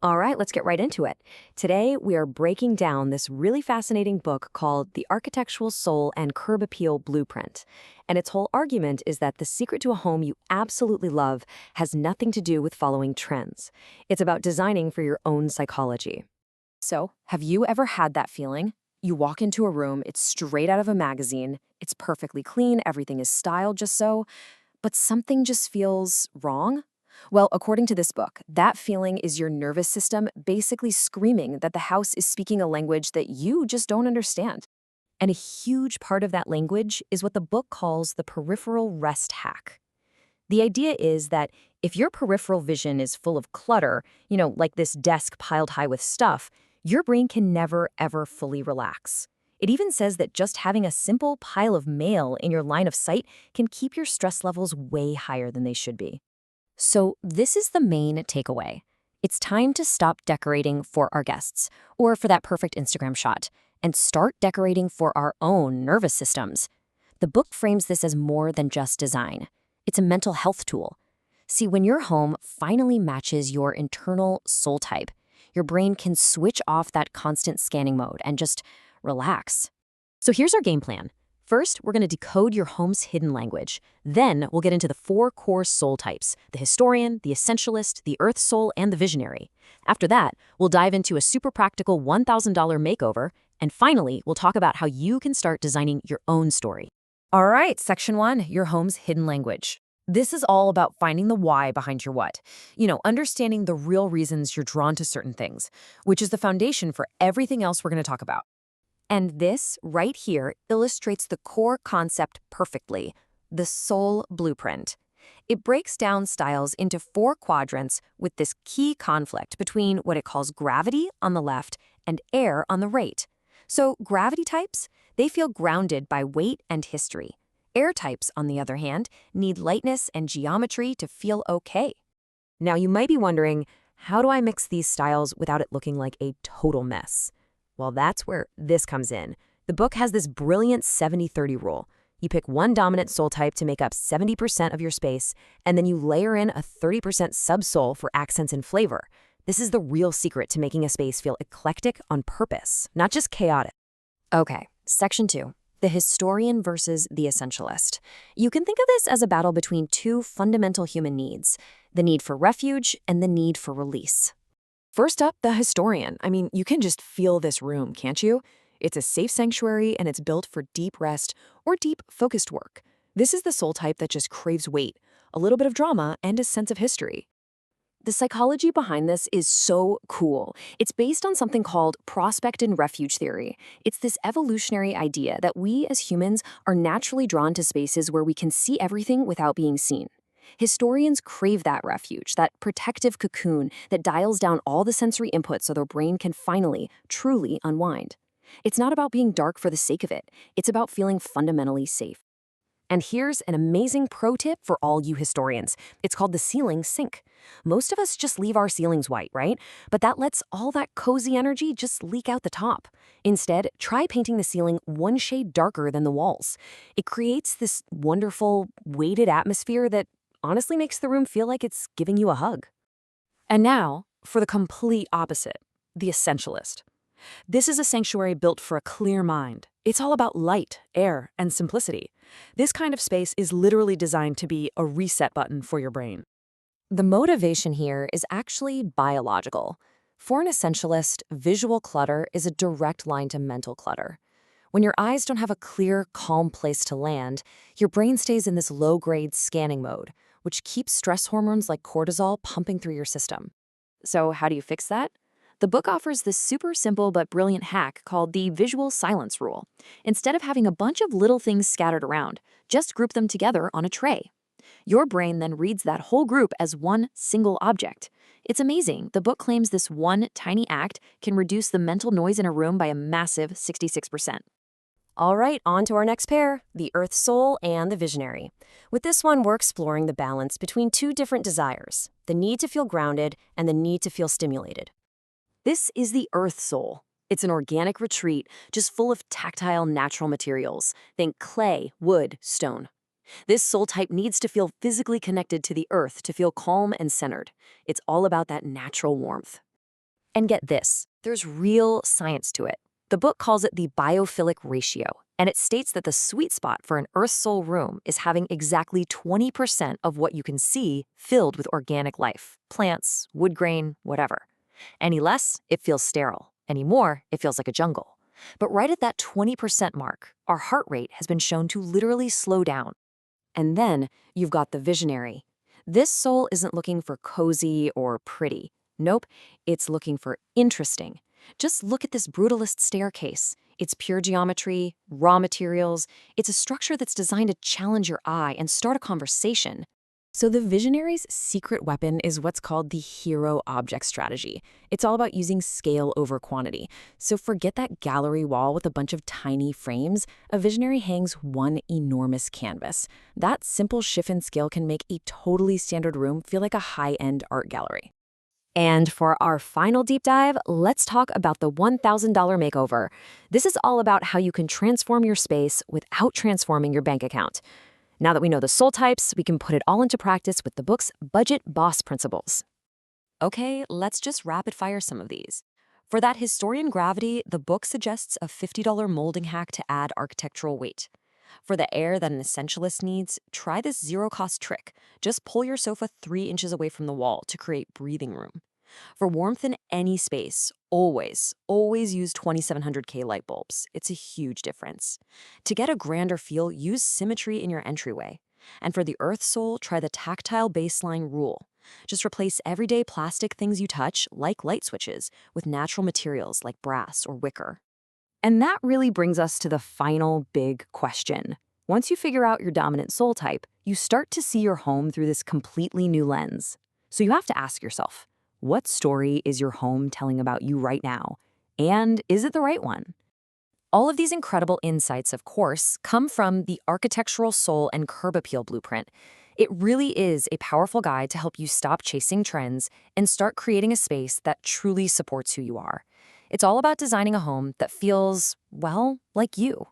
All right, let's get right into it. Today, we are breaking down this really fascinating book called The Architectural Soul and Curb Appeal Blueprint. And its whole argument is that the secret to a home you absolutely love has nothing to do with following trends. It's about designing for your own psychology. So, have you ever had that feeling? You walk into a room, it's straight out of a magazine, it's perfectly clean, everything is styled just so, but something just feels wrong? Well, according to this book, that feeling is your nervous system basically screaming that the house is speaking a language that you just don't understand. And a huge part of that language is what the book calls the peripheral rest hack. The idea is that if your peripheral vision is full of clutter, like this desk piled high with stuff, your brain can never, ever fully relax. It even says that just having a simple pile of mail in your line of sight can keep your stress levels way higher than they should be. So, this is the main takeaway. It's time to stop decorating for our guests, or for that perfect Instagram shot, and start decorating for our own nervous systems. The book frames this as more than just design. It's a mental health tool. See, when your home finally matches your internal soul type, your brain can switch off that constant scanning mode and just relax. So here's our game plan. First, we're going to decode your home's hidden language. Then, we'll get into the four core soul types: the historian, the essentialist, the earth soul, and the visionary. After that, we'll dive into a super practical $1,000 makeover. And finally, we'll talk about how you can start designing your own story. All right, section one, your home's hidden language. This is all about finding the why behind your what. Understanding the real reasons you're drawn to certain things, which is the foundation for everything else we're going to talk about. And this, right here, illustrates the core concept perfectly: the soul blueprint. It breaks down styles into four quadrants with this key conflict between what it calls gravity on the left and air on the right. So gravity types, they feel grounded by weight and history. Air types, on the other hand, need lightness and geometry to feel okay. Now you might be wondering, how do I mix these styles without it looking like a total mess? Well, that's where this comes in. The book has this brilliant 70-30 rule. You pick one dominant soul type to make up 70% of your space, and then you layer in a 30% subsoul for accents and flavor. This is the real secret to making a space feel eclectic on purpose, not just chaotic. Okay, section two, the historian versus the essentialist. You can think of this as a battle between two fundamental human needs: the need for refuge and the need for release. First up, the historian. You can just feel this room, can't you? It's a safe sanctuary, and it's built for deep rest or deep focused work. This is the soul type that just craves weight, a little bit of drama, and a sense of history. The psychology behind this is so cool. It's based on something called prospect and refuge theory. It's this evolutionary idea that we as humans are naturally drawn to spaces where we can see everything without being seen. Historians crave that refuge, that protective cocoon that dials down all the sensory input so their brain can finally, truly unwind. It's not about being dark for the sake of it. It's about feeling fundamentally safe. And here's an amazing pro tip for all you historians. It's called the ceiling sink. Most of us just leave our ceilings white, right? But that lets all that cozy energy just leak out the top. Instead, try painting the ceiling one shade darker than the walls. It creates this wonderful, weighted atmosphere that honestly makes the room feel like it's giving you a hug. And now, for the complete opposite, the essentialist. This is a sanctuary built for a clear mind. It's all about light, air, and simplicity. This kind of space is literally designed to be a reset button for your brain. The motivation here is actually biological. For an essentialist, visual clutter is a direct line to mental clutter. When your eyes don't have a clear, calm place to land, your brain stays in this low-grade scanning mode, which keeps stress hormones like cortisol pumping through your system. So how do you fix that? The book offers this super simple but brilliant hack called the visual silence rule. Instead of having a bunch of little things scattered around, just group them together on a tray. Your brain then reads that whole group as one single object. It's amazing. The book claims this one tiny act can reduce the mental noise in a room by a massive 66%. All right, on to our next pair, the earth soul and the visionary. With this one, we're exploring the balance between two different desires: the need to feel grounded and the need to feel stimulated. This is the earth soul. It's an organic retreat, just full of tactile, natural materials. Think clay, wood, stone. This soul type needs to feel physically connected to the earth to feel calm and centered. It's all about that natural warmth. And get this, there's real science to it. The book calls it the biophilic ratio, and it states that the sweet spot for an Earth Soul room is having exactly 20% of what you can see filled with organic life, plants, wood grain, whatever. Any less, it feels sterile. Any more, it feels like a jungle. But right at that 20% mark, our heart rate has been shown to literally slow down. And then you've got the visionary. This soul isn't looking for cozy or pretty. Nope, it's looking for interesting. Just look at this brutalist staircase. It's pure geometry, raw materials. It's a structure that's designed to challenge your eye and start a conversation. So the visionary's secret weapon is what's called the hero object strategy. It's all about using scale over quantity. So forget that gallery wall with a bunch of tiny frames. A visionary hangs one enormous canvas. That simple shift in scale can make a totally standard room feel like a high-end art gallery. And for our final deep dive, let's talk about the $1,000 makeover. This is all about how you can transform your space without transforming your bank account. Now that we know the soul types, we can put it all into practice with the book's Budget Boss Principles. Okay, let's just rapid fire some of these. For that historian gravity, the book suggests a $50 molding hack to add architectural weight. For the air that an essentialist needs, try this zero-cost trick. Just pull your sofa 3 inches away from the wall to create breathing room. For warmth in any space, always use 2700K light bulbs. It's a huge difference. To get a grander feel, use symmetry in your entryway. And for the Earth Soul, try the tactile baseline rule. Just replace everyday plastic things you touch, like light switches, with natural materials like brass or wicker. And that really brings us to the final big question. Once you figure out your dominant soul type, you start to see your home through this completely new lens. So you have to ask yourself, what story is your home telling about you right now? And is it the right one? All of these incredible insights, of course, come from the Architectural Soul and Curb Appeal Blueprint. It really is a powerful guide to help you stop chasing trends and start creating a space that truly supports who you are. It's all about designing a home that feels, well, like you.